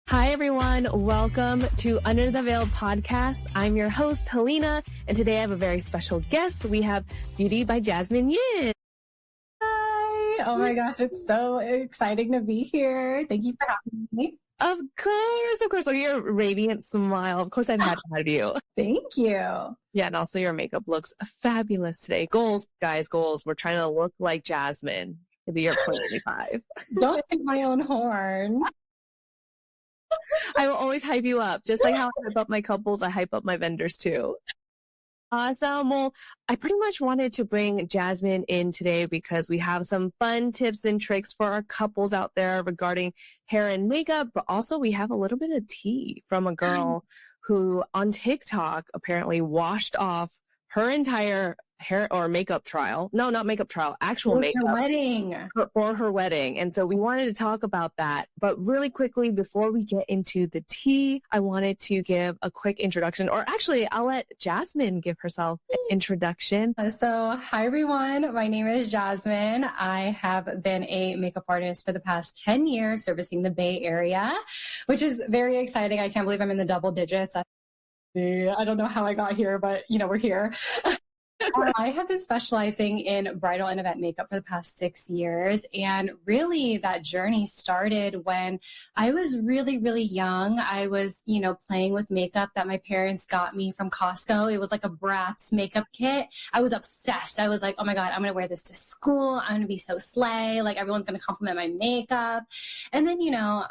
Hi, everyone. Welcome to Under the Veil podcast. I'm your host, Helena, and today I have a very special guest. We have Beauty by Jasmine Yin. Hi. Oh my gosh, it's so exciting to be here. Thank you for having me. Of course. Look at your radiant smile. Of course, I've had to have you. Thank you. Yeah, and also your makeup looks fabulous today. Goals, guys, goals. We're trying to look like Jasmine for the year 2025. Don't take my own horn. I will always hype you up. Just like how I hype up my couples, I hype up my vendors too. Awesome. Well, I pretty much wanted to bring Jasmine in today because we have some fun tips and tricks for our couples out there regarding hair and makeup, but also we have a little bit of tea from a girl who on TikTok apparently washed off her entire hair or makeup trial. No, not makeup trial, actual makeup. For her wedding. And so we wanted to talk about that. But really quickly, before we get into the tea, I wanted to give a quick introduction, or actually I'll let Jasmine give herself an introduction. So hi, everyone. My name is Jasmine. I have been a makeup artist for the past 10 years, servicing the Bay Area, which is very exciting. I can't believe I'm in the double digits. I don't know how I got here, but we're here. I have been specializing in bridal and event makeup for the past 6 years. And really that journey started when I was really, really young. I was, playing with makeup that my parents got me from Costco. It was like a Bratz makeup kit. I was obsessed. I was like, oh my God, I'm going to wear this to school. I'm going to be so slay. Like everyone's going to compliment my makeup. And then,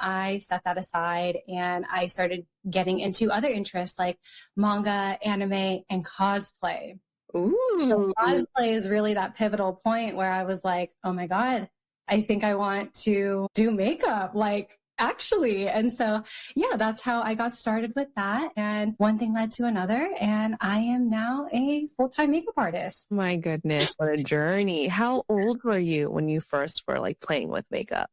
I set that aside and I started getting into other interests like manga, anime, and cosplay. Ooh. So cosplay is really that pivotal point where I was like, oh my God, I think I want to do makeup, like actually. And so, yeah, that's how I got started with that. And one thing led to another. And I am now a full-time makeup artist. My goodness, what a journey. How old were you when you first were like playing with makeup?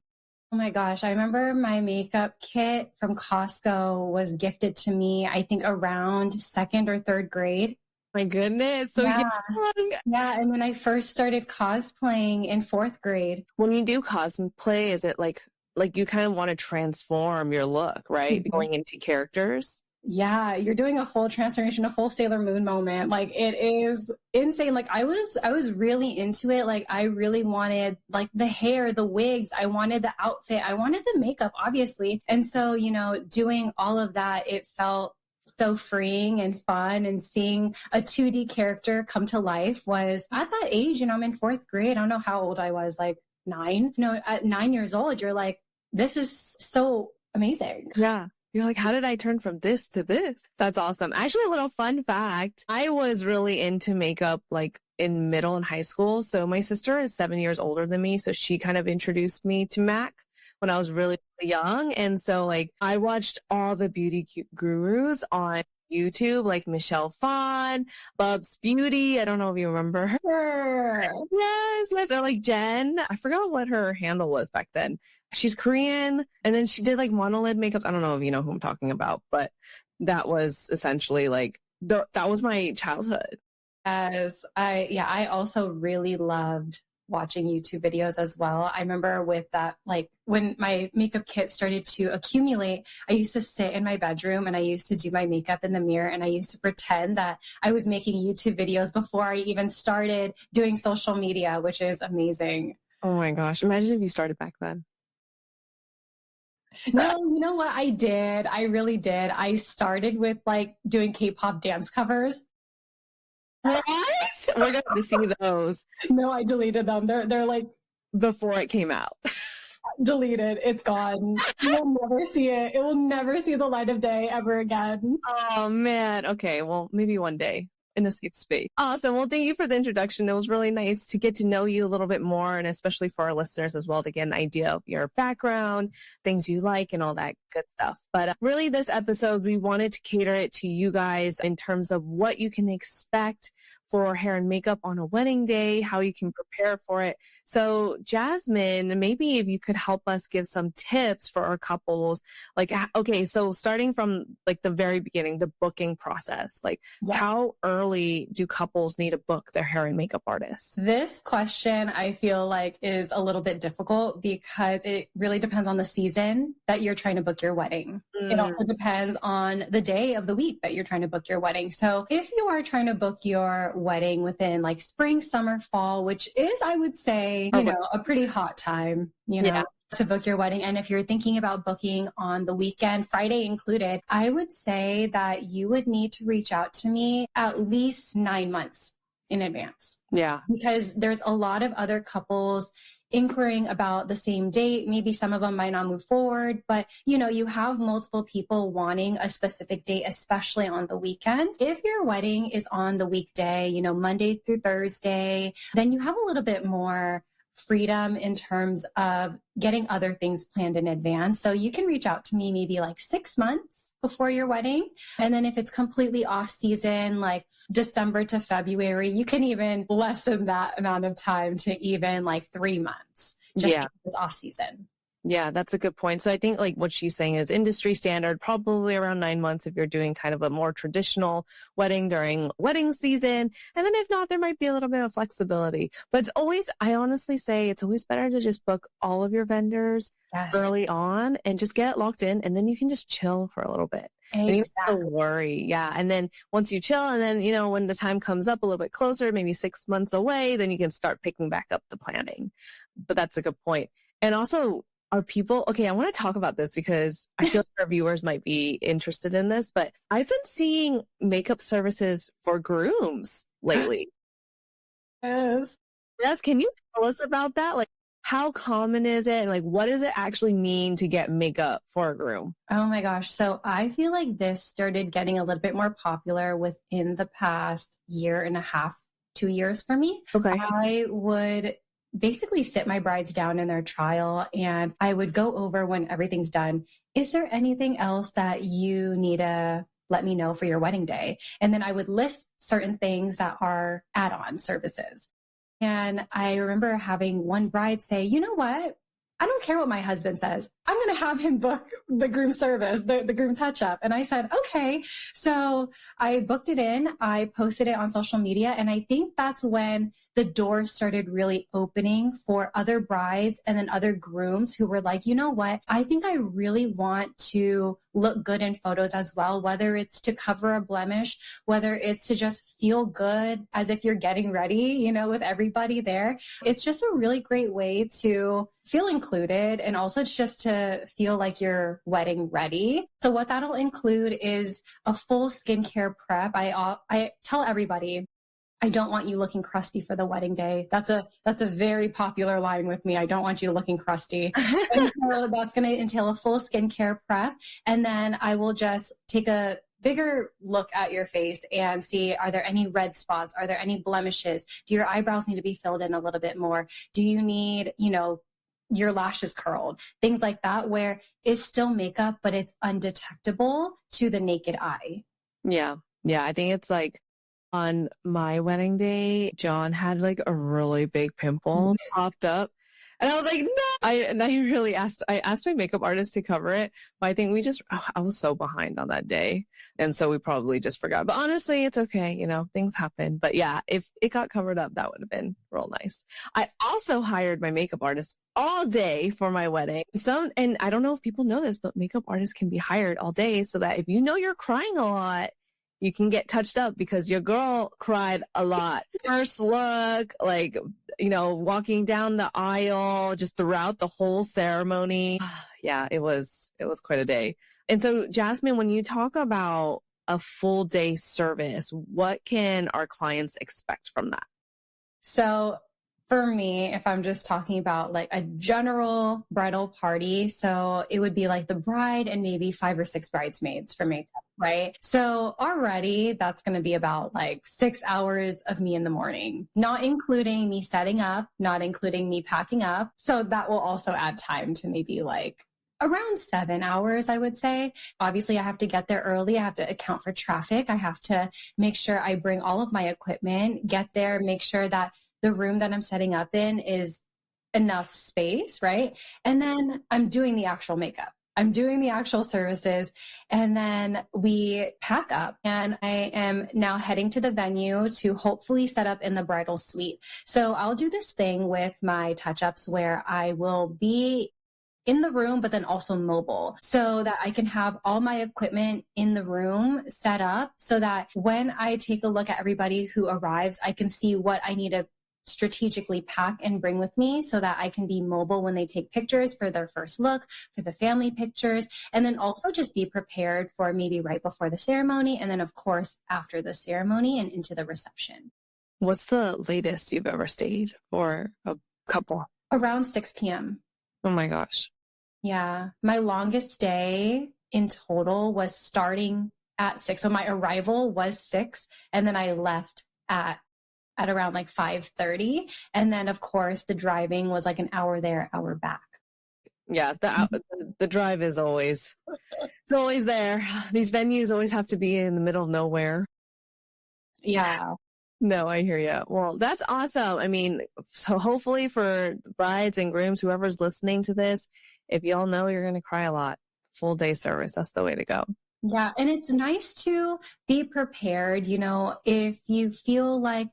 Oh my gosh, I remember my makeup kit from Costco was gifted to me, I think around second or third grade. My goodness. So yeah. young. Yeah. And when I first started cosplaying in fourth grade. When you do cosplay, is it like you kind of want to transform your look, right? Mm-hmm. Going into characters? Yeah, you're doing a full transformation, a full Sailor Moon moment. Like it is insane. Like I was really into it. Like I really wanted like the hair, the wigs. I wanted the outfit. I wanted the makeup, obviously. And so, doing all of that, it felt so freeing and fun, and seeing a 2D character come to life was at that age, I'm in fourth grade. I don't know how old I was, like 9. At 9 years old, you're like, this is so amazing. Yeah. You're like, how did I turn from this to this? That's awesome. Actually, a little fun fact. I was really into makeup like in middle and high school. So my sister is 7 years older than me. So she kind of introduced me to MAC when I was really young. And so like I watched all the beauty gurus on YouTube, like Michelle Phan, Bubs Beauty. I don't know if you remember her. Yes. Or like Jen. I forgot what her handle was back then. She's Korean. And then she did like monolid makeup. I don't know if you know who I'm talking about, but that was essentially like, that was my childhood. I also really loved watching YouTube videos as well. I remember with that, like when my makeup kit started to accumulate, I used to sit in my bedroom and I used to do my makeup in the mirror, and I used to pretend that I was making YouTube videos before I even started doing social media, which is amazing. Oh my gosh. Imagine if you started back then. No, you know what? I did. I really did. I started with like doing K-pop dance covers. What? We're going to see those. No, I deleted them. They're like before it came out. Deleted. It's gone. You'll never see it. It will never see the light of day ever again. Oh man. Okay. Well, maybe one day in a safe space. Awesome. Well, thank you for the introduction. It was really nice to get to know you a little bit more, and especially for our listeners as well, to get an idea of your background, things you like, and all that good stuff. But really this episode, we wanted to cater it to you guys in terms of what you can expect for hair and makeup on a wedding day, how you can prepare for it. So Jasmine, maybe if you could help us give some tips for our couples, like, okay, so starting from like the very beginning, the booking process, like Yeah. how early do couples need to book their hair and makeup artists? This question I feel like is a little bit difficult because it really depends on the season that you're trying to book your wedding. It also depends on the day of the week that you're trying to book your wedding. So if you are trying to book your wedding within like spring, summer, fall, which is, I would say, a pretty hot time, to book your wedding. And if you're thinking about booking on the weekend, Friday included, I would say that you would need to reach out to me at least 9 months in advance. Yeah. Because there's a lot of other couples inquiring about the same date. Maybe some of them might not move forward, but you have multiple people wanting a specific date, especially on the weekend. If your wedding is on the weekday, Monday through Thursday, then you have a little bit more freedom in terms of getting other things planned in advance. So you can reach out to me maybe like 6 months before your wedding. And then if it's completely off season, like December to February, you can even lessen that amount of time to even like 3 months, just because it's off season. Yeah, that's a good point. So I think like what she's saying is industry standard, probably around 9 months if you're doing kind of a more traditional wedding during wedding season. And then if not, there might be a little bit of flexibility. But it's always, I honestly say it's always better to just book all of your vendors early on and just get it locked in. And then you can just chill for a little bit. Exactly. And you don't have to worry. Yeah. And then once you chill and then, when the time comes up a little bit closer, maybe 6 months away, then you can start picking back up the planning. But that's a good point. And also, are people, okay, I want to talk about this because I feel like our viewers might be interested in this, but I've been seeing makeup services for grooms lately. Yes. Yes. Can you tell us about that? Like, how common is it? And like, what does it actually mean to get makeup for a groom? Oh my gosh. So I feel like this started getting a little bit more popular within the past year and a half, 2 years for me. Okay. I would basically sit my brides down in their trial and I would go over when everything's done. Is there anything else that you need to let me know for your wedding day? And then I would list certain things that are add-on services. And I remember having one bride say, you know what? I don't care what my husband says. I'm going to have him book the groom service, the groom touch-up. And I said, okay. So I booked it in. I posted it on social media. And I think that's when the doors started really opening for other brides and then other grooms who were like, you know what? I think I really want to look good in photos as well, whether it's to cover a blemish, whether it's to just feel good as if you're getting ready, with everybody there. It's just a really great way to feel included and also just to feel like you're wedding ready. So what that'll include is a full skincare prep. I tell everybody, I don't want you looking crusty for the wedding day. That's a very popular line with me. I don't want you looking crusty. And so that's going to entail a full skincare prep. And then I will just take a bigger look at your face and see, are there any red spots? Are there any blemishes? Do your eyebrows need to be filled in a little bit more? Do you need, your lashes curled, things like that, where it's still makeup, but it's undetectable to the naked eye. Yeah. Yeah. I think it's like on my wedding day, John had like a really big pimple popped up. And I was like, no. I asked my makeup artist to cover it, but I think I was so behind on that day. And so we probably just forgot. But honestly, it's okay. Things happen. But yeah, if it got covered up, that would have been real nice. I also hired my makeup artist all day for my wedding. And I don't know if people know this, but makeup artists can be hired all day so that if you're crying a lot, you can get touched up because your girl cried a lot. First look, like, walking down the aisle, just throughout the whole ceremony. Yeah, it was quite a day. And so, Jasmine, when you talk about a full day service, what can our clients expect from that? So for me, if I'm just talking about like a general bridal party, so it would be like the bride and maybe 5 or 6 bridesmaids for makeup, right? So already that's going to be about like 6 hours of me in the morning, not including me setting up, not including me packing up. So that will also add time to maybe like Around 7 hours, I would say. Obviously, I have to get there early. I have to account for traffic. I have to make sure I bring all of my equipment, get there, make sure that the room that I'm setting up in is enough space, right? And then I'm doing the actual makeup. I'm doing the actual services. And then we pack up and I am now heading to the venue to hopefully set up in the bridal suite. So I'll do this thing with my touch-ups where I will be in the room, but then also mobile so that I can have all my equipment in the room set up so that when I take a look at everybody who arrives, I can see what I need to strategically pack and bring with me so that I can be mobile when they take pictures for their first look, for the family pictures, and then also just be prepared for maybe right before the ceremony. And then of course, after the ceremony and into the reception. What's the latest you've ever stayed for a couple? Around 6 p.m. Oh my gosh. Yeah. My longest stay in total was starting at 6. So my arrival was 6 and then I left at around like 5:30. And then of course the driving was like an hour there, hour back. Yeah. The drive is always, it's always there. These venues always have to be in the middle of nowhere. Yeah. No, I hear you. Well, that's awesome. I mean, so hopefully for the brides and grooms, whoever's listening to this, if y'all know you're going to cry a lot, full day service, that's the way to go. Yeah. And it's nice to be prepared. You know, if you feel like,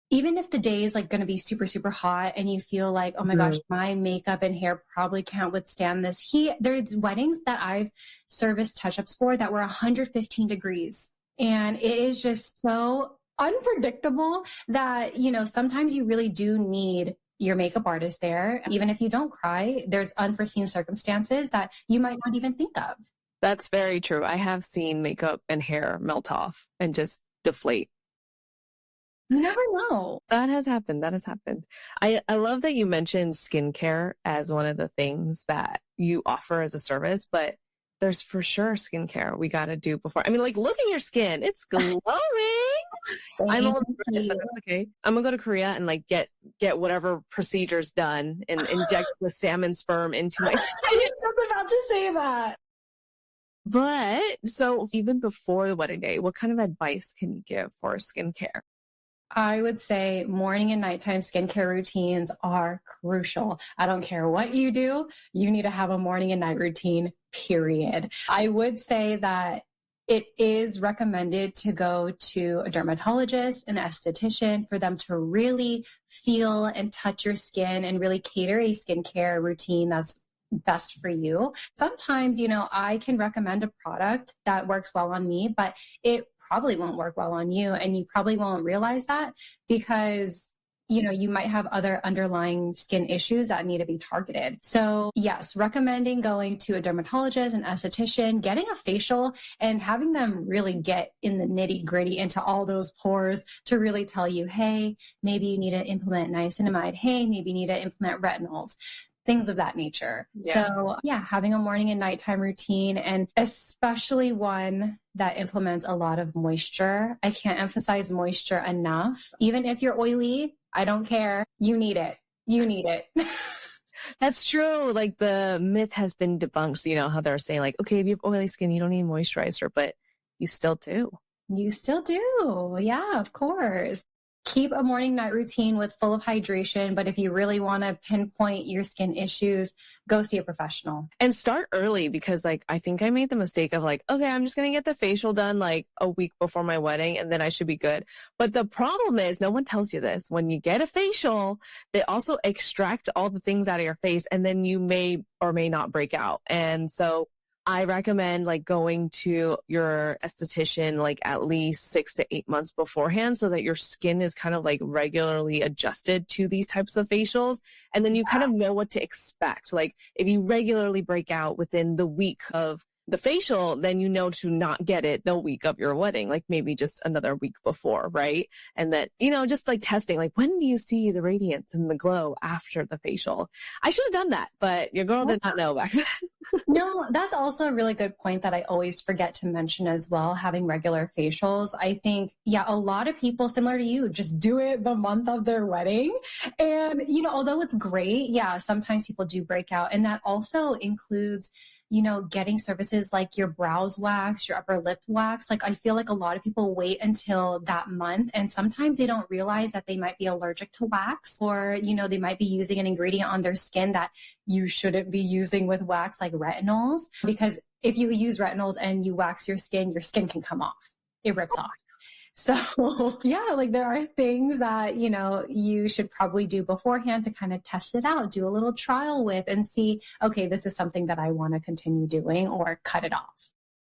even if the day is like going to be super, super hot and you feel like, oh my gosh, my makeup and hair probably can't withstand this heat. There's weddings that I've serviced touch-ups for that were 115 degrees. And it is just so unpredictable that, you know, sometimes you really do need your makeup artist there. Even if you don't cry, there's unforeseen circumstances that you might not even think of. That's very true. I have seen makeup and hair melt off and just deflate. You never know. That has happened. That has happened. I love that you mentioned skincare as one of the things that you offer as a service, but there's for sure skincare we got to do before. I mean, like, look at your skin. It's glowing. Okay. I'm going to go to Korea and like get whatever procedures done and inject the salmon sperm into my skin. I was just about to say that. But so even before the wedding day, what kind of advice can you give for skincare? I would say morning and nighttime skincare routines are crucial. I don't care what you do. You need to have a morning and night routine, period. I would say that it is recommended to go to a dermatologist, an esthetician, for them to really feel and touch your skin and really cater a skincare routine that's best for you. Sometimes, you know, I can recommend a product that works well on me, but it probably won't work well on you. And you probably won't realize that because, you know, you might have other underlying skin issues that need to be targeted. So yes, recommending going to a dermatologist, an esthetician, getting a facial and having them really get in the nitty gritty into all those pores to really tell you, hey, maybe you need to implement niacinamide. Hey, maybe you need to implement retinols. Things of that nature. Yeah. So yeah, having a morning and nighttime routine, and especially one that implements a lot of moisture. I can't emphasize moisture enough. Even if you're oily, I don't care. You need it. You need it. That's true. Like the myth has been debunked. So, you know how they're saying like, okay, if you have oily skin, you don't need moisturizer, but you still do. You still do. Yeah, of course. Keep a morning night routine with full of hydration. But if you really want to pinpoint your skin issues, go see a professional. And start early because like, I think I made the mistake of like, okay, I'm just going to get the facial done like a week before my wedding and then I should be good. But the problem is no one tells you this. When you get a facial, they also extract all the things out of your face and then you may or may not break out. And so I recommend like going to your esthetician like at least 6 to 8 months beforehand so that your skin is kind of like regularly adjusted to these types of facials. And then you kind of know what to expect. Like if you regularly break out within the week of the facial, then you know to not get it the week of your wedding, like maybe just another week before, right? And that, you know, just like testing, like when do you see the radiance and the glow after the facial? I should have done that, but your girl did not know back then. No, that's also a really good point that I always forget to mention as well, having regular facials. I think, yeah, a lot of people similar to you just do it the month of their wedding. And, although it's great, yeah, sometimes people do break out. And that also includes, getting services like your brows wax, your upper lip wax. Like I feel like a lot of people wait until that month and sometimes they don't realize that they might be allergic to wax or, they might be using an ingredient on their skin that you shouldn't be using with wax like retinols. Because if you use retinols and you wax your skin can come off. It rips off. So yeah, like there are things that, you should probably do beforehand to kind of test it out, do a little trial with and see, okay, this is something that I want to continue doing or cut it off.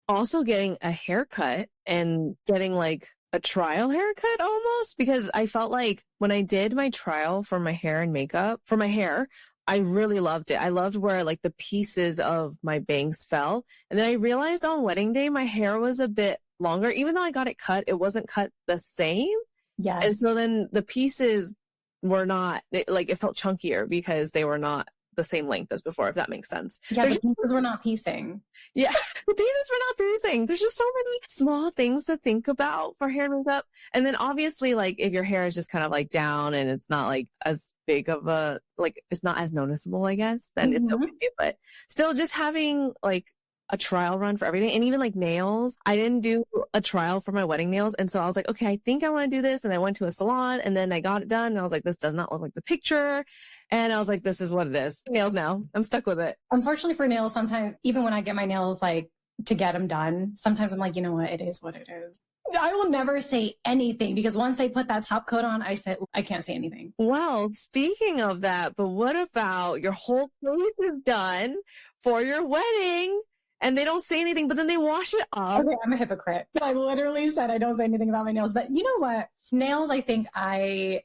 Also getting a haircut and getting like a trial haircut almost, because I felt like when I did my trial for my hair and makeup for my hair, I really loved it. I loved where like the pieces of my bangs fell. And then I realized on wedding day, my hair was a bit longer. Even though I got it cut, it wasn't cut the same. Yes. And so then the pieces were not, it felt chunkier because they were not the same length as before, if that makes sense. Yeah, the pieces were not piecing. Yeah, the pieces were not piecing. There's just so many small things to think about for hair and makeup. And then obviously, like, if your hair is just kind of like down and it's not like as big of a, like, it's not as noticeable, I guess, then it's okay. But still just having like a trial run for everything. And even like nails, I didn't do a trial for my wedding nails. And so I was like, okay, I think I want to do this. And I went to a salon and then I got it done. And I was like, this does not look like the picture. And I was like, this is what it is. Nails now. I'm stuck with it. Unfortunately for nails, sometimes even when I get my nails like to get them done, sometimes I'm like, you know what? It is what it is. I will never say anything because once I put that top coat on, I said, I can't say anything. Well, speaking of that, but what about your whole face is done for your wedding? And they don't say anything, but then they wash it off. Okay, I'm a hypocrite. I literally said I don't say anything about my nails. But you know what? Nails, I think I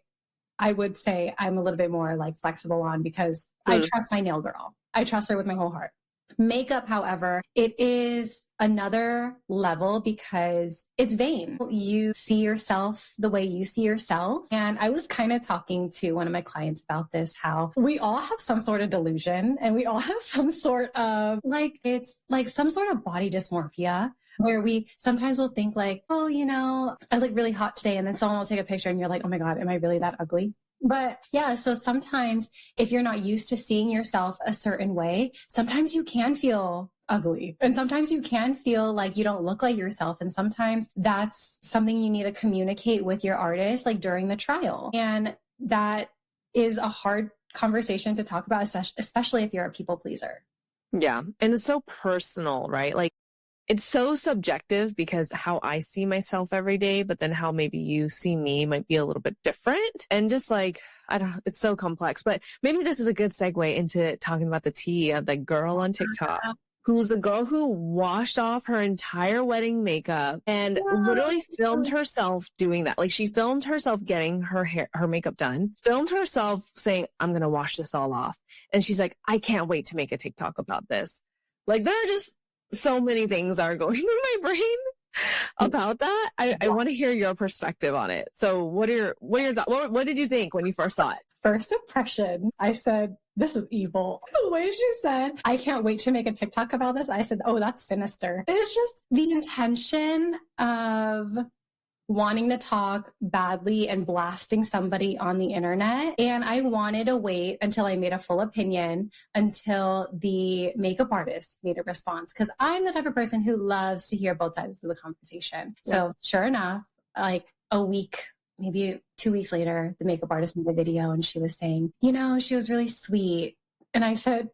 would say I'm a little bit more like flexible on because I trust my nail girl. I trust her with my whole heart. Makeup, however, it is another level because it's vain. You see yourself the way you see yourself. And I was kind of talking to one of my clients about this, how we all have some sort of delusion and we all have some sort of it's like some sort of body dysmorphia where we sometimes will think like, oh, I look really hot today. And then someone will take a picture and you're like, oh my God, am I really that ugly? But yeah, so sometimes if you're not used to seeing yourself a certain way, sometimes you can feel ugly and sometimes you can feel like you don't look like yourself. And sometimes that's something you need to communicate with your artist, like during the trial. And that is a hard conversation to talk about, especially if you're a people pleaser. Yeah. And it's so personal, right? Like, it's so subjective because how I see myself every day, but then how maybe you see me might be a little bit different. And just like, it's so complex, but maybe this is a good segue into talking about the tea of the girl on TikTok, who's the girl who washed off her entire wedding makeup and literally filmed herself doing that. Like she filmed herself getting her makeup done, filmed herself saying, I'm going to wash this all off. And she's like, I can't wait to make a TikTok about this. Like there are just so many things are going through my brain about that. I want to hear your perspective on it. So what are your thoughts? What did you think when you first saw it? First impression, I said, this is evil. The way she said, I can't wait to make a TikTok about this. I said, oh, that's sinister. It's just the intention of wanting to talk badly and blasting somebody on the internet. And I wanted to wait until I made a full opinion until the makeup artist made a response. Cause I'm the type of person who loves to hear both sides of the conversation. Yeah. So sure enough, like a week, maybe 2 weeks later, the makeup artist made a video and she was saying, she was really sweet. And I said,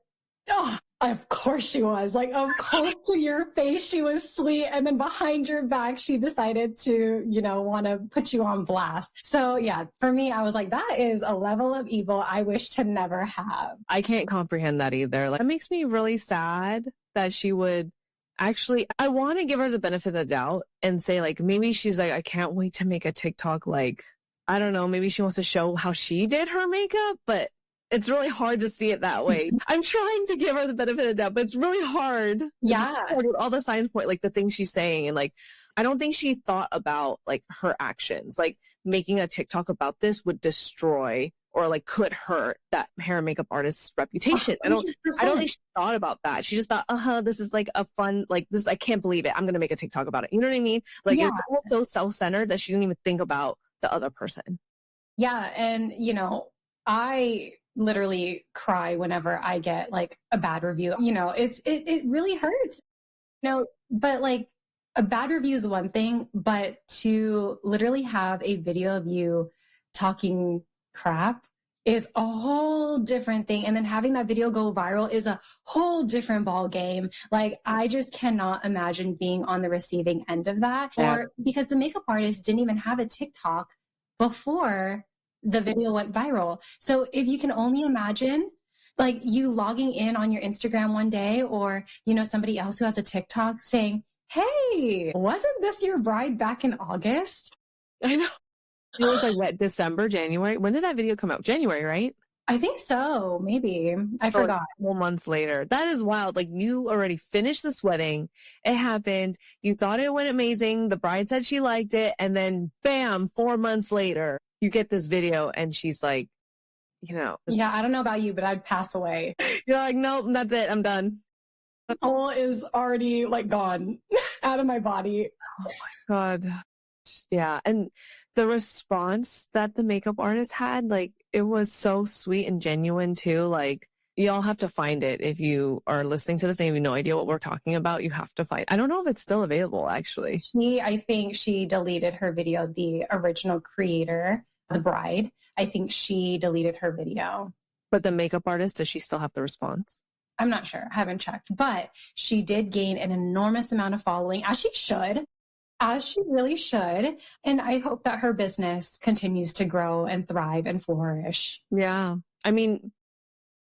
oh, of course she was. Like, of course to your face, she was sweet. And then behind your back, she decided to, want to put you on blast. So yeah, for me, I was like, that is a level of evil I wish to never have. I can't comprehend that either. Like, it makes me really sad that she would actually, I want to give her the benefit of the doubt and say like, maybe she's like, I can't wait to make a TikTok. Like, I don't know, maybe she wants to show how she did her makeup, but it's really hard to see it that way. I'm trying to give her the benefit of the doubt, but it's really hard. Yeah. It's hard with all the signs point, like the things she's saying. And like, I don't think she thought about like her actions, like making a TikTok about this would destroy or like could hurt that hair and makeup artist's reputation. I don't think she thought about that. She just thought, this is like a fun, like this, I can't believe it. I'm going to make a TikTok about it. You know what I mean? Like Yeah. it was almost so self-centered that she didn't even think about the other person. Yeah. And, I literally cry whenever I get like a bad review. It really hurts. But like a bad review is one thing, but to literally have a video of you talking crap is a whole different thing. And then having that video go viral is a whole different ball game. Like I just cannot imagine being on the receiving end of that. Yeah. Or because the makeup artist didn't even have a TikTok before the video went viral. So if you can only imagine like you logging in on your Instagram one day or, somebody else who has a TikTok saying, hey, wasn't this your bride back in August? I know. It was like what, December, January? When did that video come out? January, right? I think so. Maybe. I forgot. Like 4 months later. That is wild. Like you already finished this wedding. It happened. You thought it went amazing. The bride said she liked it. And then bam, 4 months later, you get this video and she's like, Yeah, I don't know about you, but I'd pass away. You're like, nope, that's it. I'm done. The soul is already like gone out of my body. Oh my God. Yeah. And the response that the makeup artist had, like, it was so sweet and genuine too. Like, y'all have to find it. If you are listening to this and you have no idea what we're talking about, you have to find. I don't know if it's still available, actually. I think she deleted her video, the original creator, the bride. I think she deleted her video. But the makeup artist, does she still have the response? I'm not sure. I haven't checked. But she did gain an enormous amount of following, as she should. As she really should. And I hope that her business continues to grow and thrive and flourish. Yeah. I mean,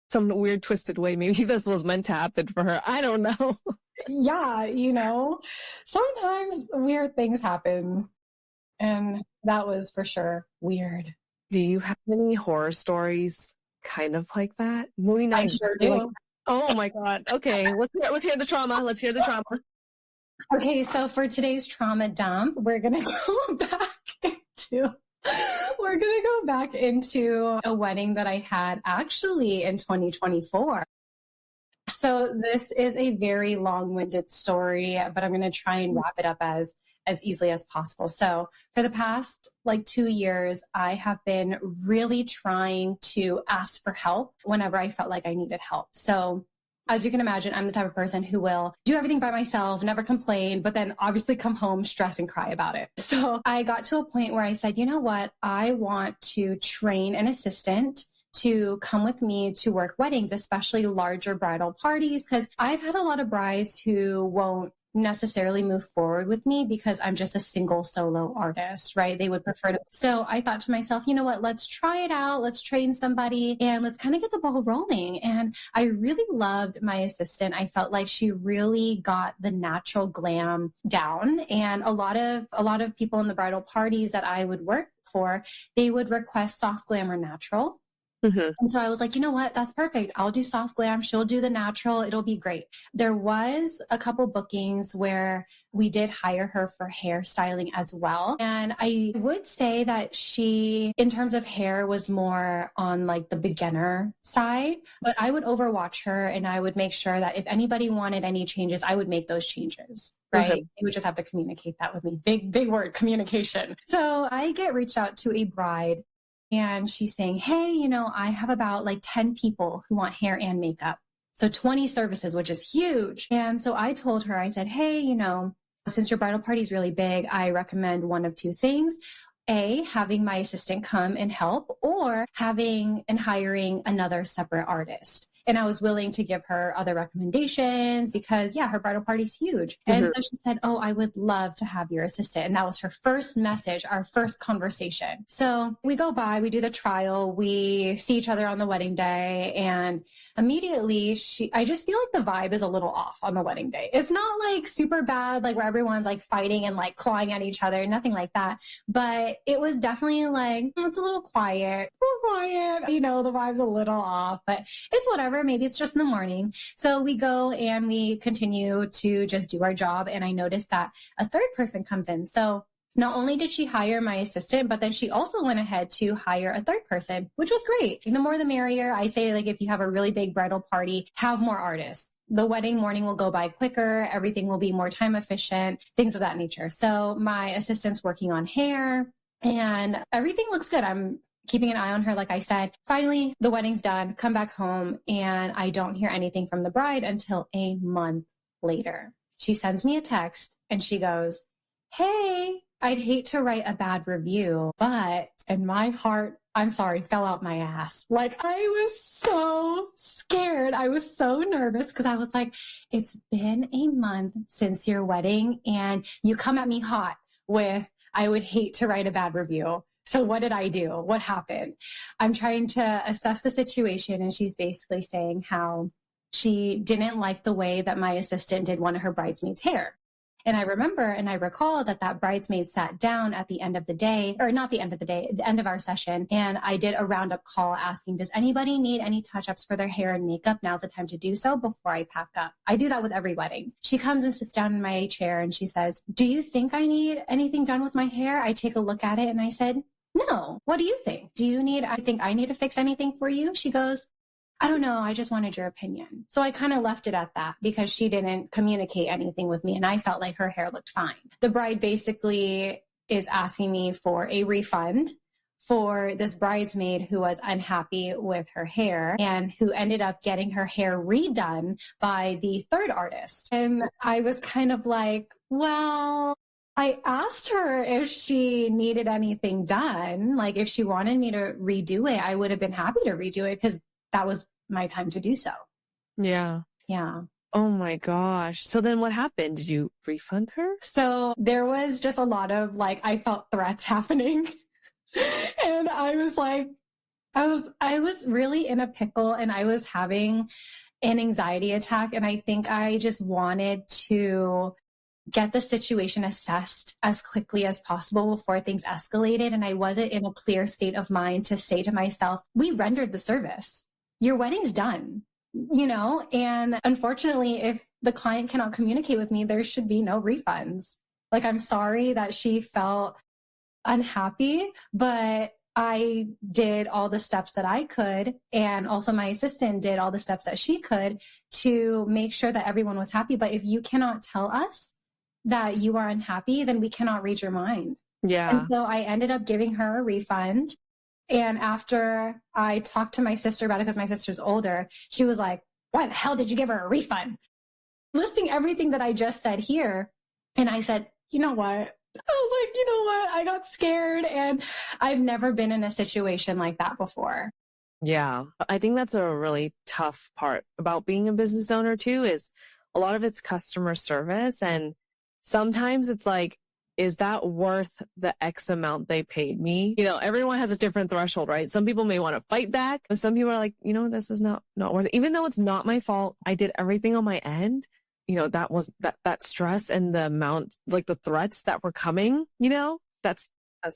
some weird twisted way, maybe this was meant to happen for her. I don't know. Yeah, sometimes weird things happen. And that was for sure weird. Do you have any horror stories kind of like that? Movie night. I sure do. Like, oh my God. Okay. Let's hear the trauma. Let's hear the trauma. Okay, so for today's trauma dump, we're gonna go back into a wedding that I had actually in 2024. So this is a very long-winded story, but I'm gonna try and wrap it up as easily as possible. So for the past 2 years, I have been really trying to ask for help whenever I felt like I needed help. So as you can imagine, I'm the type of person who will do everything by myself, never complain, but then obviously come home, stress and cry about it. So I got to a point where I said, you know what? I want to train an assistant to come with me to work weddings, especially larger bridal parties, because I've had a lot of brides who won't necessarily move forward with me because I'm just a single solo artist, right? They would prefer to. So I thought to myself, you know what, let's try it out. Let's train somebody and let's kind of get the ball rolling. And I really loved my assistant. I felt like she really got the natural glam down. And a lot of people in the bridal parties that I would work for, they would request soft glam or natural. Mm-hmm. And so I was like, you know what? That's perfect. I'll do soft glam. She'll do the natural. It'll be great. There was a couple bookings where we did hire her for hairstyling as well. And I would say that she, in terms of hair, was more on the beginner side, but I would overwatch her and I would make sure that if anybody wanted any changes, I would make those changes. Right. Mm-hmm. You would just have to communicate that with me. Big word, communication. So I get reached out to a bride. And she's saying, hey, I have about 10 people who want hair and makeup. So 20 services, which is huge. And so I told her, I said, hey, since your bridal party is really big, I recommend one of two things. A, having my assistant come and help, or having and hiring another separate artist. And I was willing to give her other recommendations because, her bridal party's huge. Mm-hmm. And so she said, oh, I would love to have your assistant. And that was her first message, our first conversation. So we go by, we do the trial, we see each other on the wedding day. And immediately I just feel like the vibe is a little off on the wedding day. It's not super bad, where everyone's fighting and clawing at each other, nothing like that. But it was definitely it's a little quiet, the vibe's a little off, but it's whatever. Maybe it's just in the morning. So we go and we continue to just do our job. And I noticed that a third person comes in. So Not only did she hire my assistant, but then she also went ahead to hire a third person, which was great. The more the merrier. I say, like, if you have a really big bridal party, have more artists. The wedding morning will go by quicker. Everything will be more time efficient, things of that nature. So my assistant's working on hair and everything looks good. I'm keeping an eye on her. Like I said, finally the wedding's done, come back home, and I don't hear anything from the bride until a month later. She sends me a text and she goes, "Hey, I'd hate to write a bad review, but," and my heart, I'm sorry, fell out my ass. Like, I was so scared. I was so nervous because I was like, it's been a month since your wedding and you come at me hot with, "I would hate to write a bad review." So what did I do? What happened? I'm trying to assess the situation, and she's basically saying how she didn't like the way that my assistant did one of her bridesmaids' hair. And I remember and I recall that bridesmaid sat down at the end of the day, or not the end of the day, the end of our session. And I did a roundup call asking, does anybody need any touch-ups for their hair and makeup? Now's the time to do so before I pack up. I do that with every wedding. She comes and sits down in my chair and she says, "Do you think I need anything done with my hair?" I take a look at it and I said, "No. What do you think? I think I need to fix anything for you?" She goes, "I don't know. I just wanted your opinion." So I kind of left it at that because she didn't communicate anything with me and I felt like her hair looked fine. The bride basically is asking me for a refund for this bridesmaid who was unhappy with her hair and who ended up getting her hair redone by the third artist. And I was kind of like, well, I asked her if she needed anything done. Like, if she wanted me to redo it, I would have been happy to redo it because that was my time to do so. Yeah. Yeah. Oh my gosh. So then what happened? Did you refund her? So there was just a lot of, like, I felt threats happening. And I was like, I was really in a pickle and I was having an anxiety attack. And I think I just wanted to get the situation assessed as quickly as possible before things escalated. And I wasn't in a clear state of mind to say to myself, we rendered the service. Your wedding's done, and unfortunately, if the client cannot communicate with me, there should be no refunds. Like, I'm sorry that she felt unhappy, but I did all the steps that I could. And also my assistant did all the steps that she could to make sure that everyone was happy. But if you cannot tell us that you are unhappy, then we cannot read your mind. Yeah. And so I ended up giving her a refund. And after I talked to my sister about it, because my sister's older, she was like, "Why the hell did you give her a refund?" Listing everything that I just said here. And I said, you know what? I was like, you know what? I got scared and I've never been in a situation like that before. Yeah. I think that's a really tough part about being a business owner too, is a lot of it's customer service. And sometimes it's like, is that worth the X amount they paid me? Everyone has a different threshold, right? Some people may want to fight back, but some people are like, this is not worth it. Even though it's not my fault, I did everything on my end. That was that stress and the amount, like the threats that were coming, that's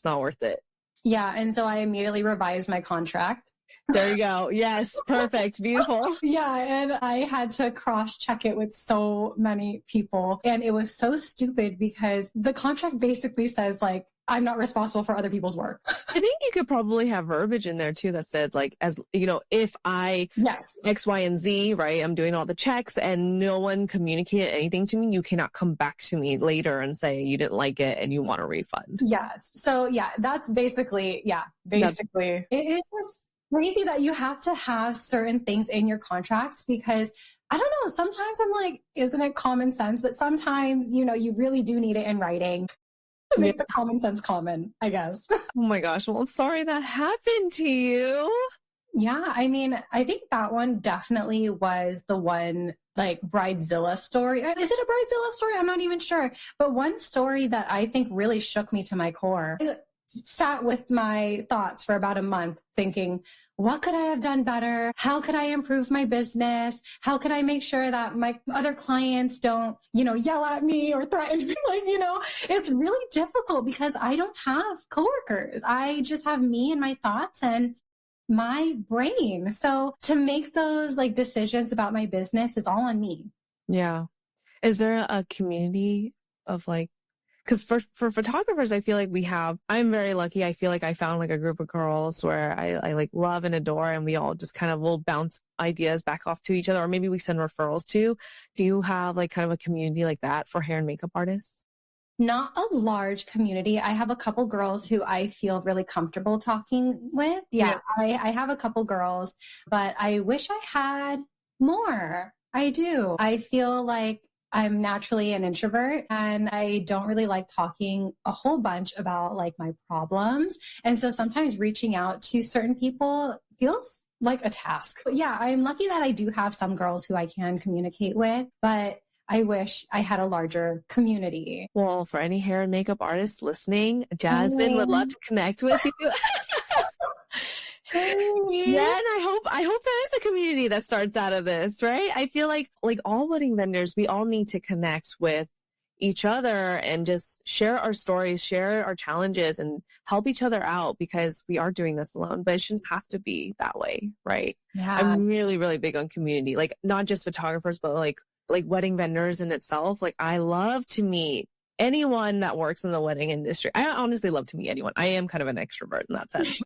not worth it. Yeah. And so I immediately revised my contract. There you go. Yes. Perfect. Beautiful. Yeah. And I had to cross check it with so many people. And it was so stupid because the contract basically says, like, I'm not responsible for other people's work. I think you could probably have verbiage in there too that said, like, as if I X, Y, and Z, right, I'm doing all the checks and no one communicated anything to me, you cannot come back to me later and say you didn't like it and you want a refund. Yes. So yeah, that's basically. It is just crazy that you have to have certain things in your contracts because I don't know, sometimes I'm like, isn't it common sense? But sometimes, you really do need it in writing to make the common sense common, I guess. Oh my gosh. Well, I'm sorry that happened to you. Yeah. I mean, I think that one definitely was the one, like, Bridezilla story. Is it a Bridezilla story? I'm not even sure. But one story that I think really shook me to my core. I sat with my thoughts for about a month thinking, what could I have done better? How could I improve my business? How could I make sure that my other clients don't, yell at me or threaten me? Like, it's really difficult because I don't have coworkers. I just have me and my thoughts and my brain. So to make those, like, decisions about my business, it's all on me. Yeah. Is there a community of, like, Because for photographers, I feel like I'm very lucky. I feel like I found like a group of girls where I like love and adore, and we all just kind of will bounce ideas back off to each other, or maybe we send referrals to. Do you have like kind of a community like that for hair and makeup artists? Not a large community. I have a couple girls who I feel really comfortable talking with. Yeah, I have a couple girls, but I wish I had more. I do. I feel like I'm naturally an introvert and I don't really like talking a whole bunch about like my problems. And so sometimes reaching out to certain people feels like a task. But yeah, I'm lucky that I do have some girls who I can communicate with, but I wish I had a larger community. Well, for any hair and makeup artists listening, Jasmine would love to connect with you. Yeah, and I hope there is a community that starts out of this, right? I feel like all wedding vendors, we all need to connect with each other and just share our stories, share our challenges, and help each other out, because we are doing this alone, but it shouldn't have to be that way, right? Yeah. I'm really, really big on community, like not just photographers, but like wedding vendors in itself. Like I love to meet anyone that works in the wedding industry. I honestly love to meet anyone. I am kind of an extrovert in that sense.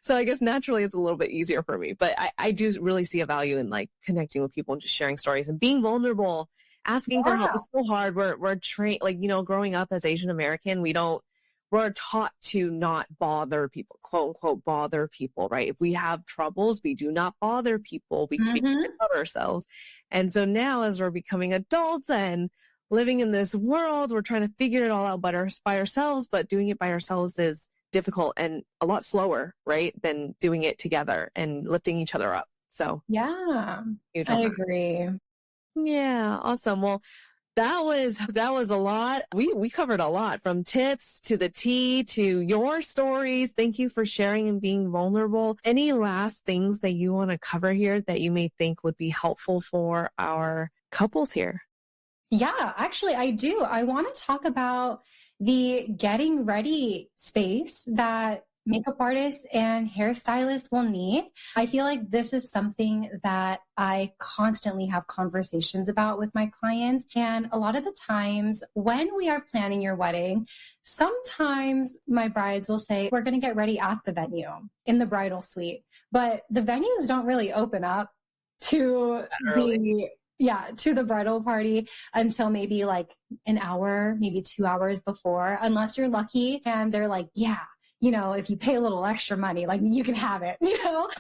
So I guess naturally it's a little bit easier for me, but I do really see a value in like connecting with people and just sharing stories and being vulnerable, asking for help. It's so hard. We're trained, like, growing up as Asian American, we're taught to not bother people, quote unquote, bother people, right? If we have troubles, we do not bother people. We keep it about ourselves. And so now as we're becoming adults and living in this world, we're trying to figure it all out by ourselves, but doing it by ourselves is difficult and a lot slower, right? Than doing it together and lifting each other up. So yeah, I agree. Yeah. Awesome. Well, that was a lot. We covered a lot, from tips to the tea to your stories. Thank you for sharing and being vulnerable. Any last things that you want to cover here that you may think would be helpful for our couples here? Yeah, actually, I do. I want to talk about the getting ready space that makeup artists and hairstylists will need. I feel like this is something that I constantly have conversations about with my clients. And a lot of the times when we are planning your wedding, sometimes my brides will say, we're going to get ready at the venue in the bridal suite, but the venues don't really open up to to the bridal party until maybe like an hour, maybe 2 hours before, unless you're lucky and they're like, yeah, if you pay a little extra money, like you can have it,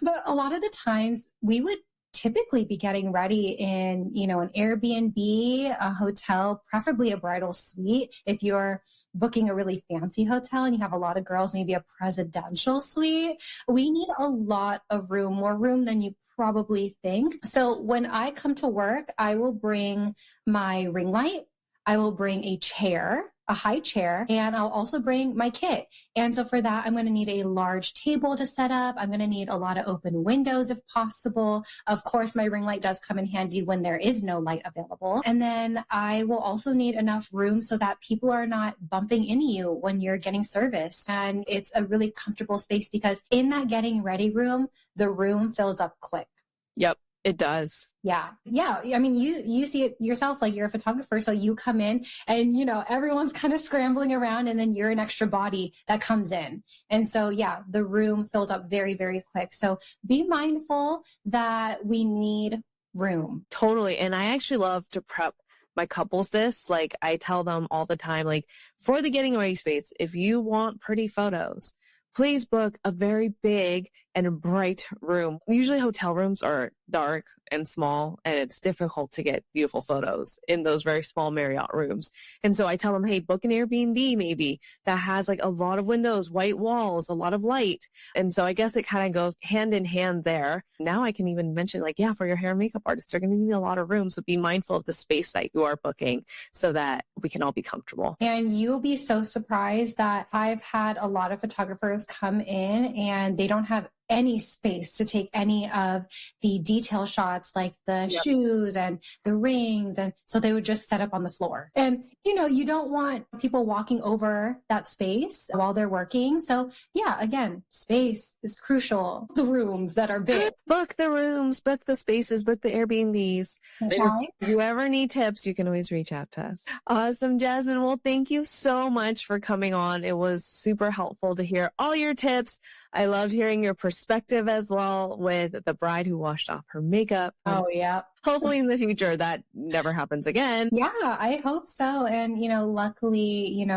But a lot of the times we would typically be getting ready in, an Airbnb, a hotel, preferably a bridal suite. If you're booking a really fancy hotel and you have a lot of girls, maybe a presidential suite, we need a lot of room, more room than you probably think. So when I come to work, I will bring my ring light. I will bring a chair, a high chair, and I'll also bring my kit. And so for that, I'm going to need a large table to set up. I'm going to need a lot of open windows if possible. Of course, my ring light does come in handy when there is no light available. And then I will also need enough room so that people are not bumping into you when you're getting service. And it's a really comfortable space, because in that getting ready room, the room fills up quick. Yep. It does. Yeah. I mean, you see it yourself, like you're a photographer. So you come in and, everyone's kind of scrambling around, and then you're an extra body that comes in. And so, yeah, the room fills up very, very quick. So be mindful that we need room. Totally. And I actually love to prep my couples this. Like I tell them all the time, like for the getting ready space, if you want pretty photos, please book a very big and bright room. Usually hotel rooms are dark and small, and it's difficult to get beautiful photos in those very small Marriott rooms. And so I tell them, hey, book an Airbnb maybe that has like a lot of windows, white walls, a lot of light. And so I guess it kind of goes hand in hand there. Now I can even mention like, yeah, for your hair and makeup artists, they're going to need a lot of room. So be mindful of the space that you are booking so that we can all be comfortable. And you'll be so surprised that I've had a lot of photographers come in and they don't have any space to take any of the detail shots, like the shoes and the rings. And so they would just set up on the floor. And, you don't want people walking over that space while they're working. So yeah, again, space is crucial. The rooms that are big. Book the rooms, book the spaces, book the Airbnbs. Okay. If you ever need tips, you can always reach out to us. Awesome, Jasmine. Well, thank you so much for coming on. It was super helpful to hear all your tips. I loved hearing your perspective as well with the bride who washed off her makeup. Oh, yeah. Hopefully in the future that never happens again. Yeah, I hope so. And, luckily,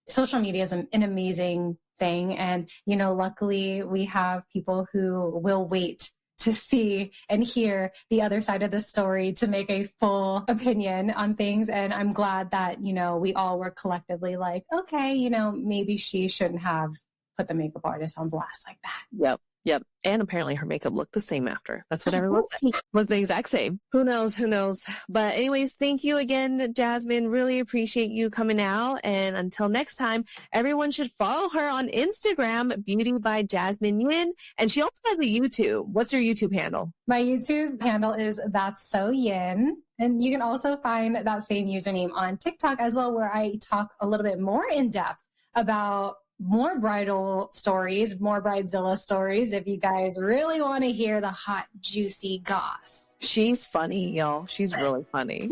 social media is an amazing thing. And, luckily we have people who will wait to see and hear the other side of the story to make a full opinion on things. And I'm glad that, we all were collectively like, okay, maybe she shouldn't have put the makeup artist on blast like that. Yep. And apparently her makeup looked the same after. That's what everyone said. Looked the exact same. Who knows? But anyways, thank you again, Jasmine. Really appreciate you coming out. And until next time, everyone should follow her on Instagram, Beauty by Jasmine Yin. And she also has a YouTube. What's your YouTube handle? My YouTube handle is That's So Yin. And you can also find that same username on TikTok as well, where I talk a little bit more in depth about more bridal stories, more Bridezilla stories, if you guys really want to hear the hot, juicy goss. She's funny, y'all. She's really funny.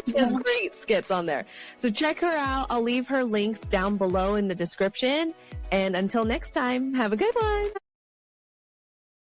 She has great skits on there. So check her out. I'll leave her links down below in the description. And until next time, have a good one.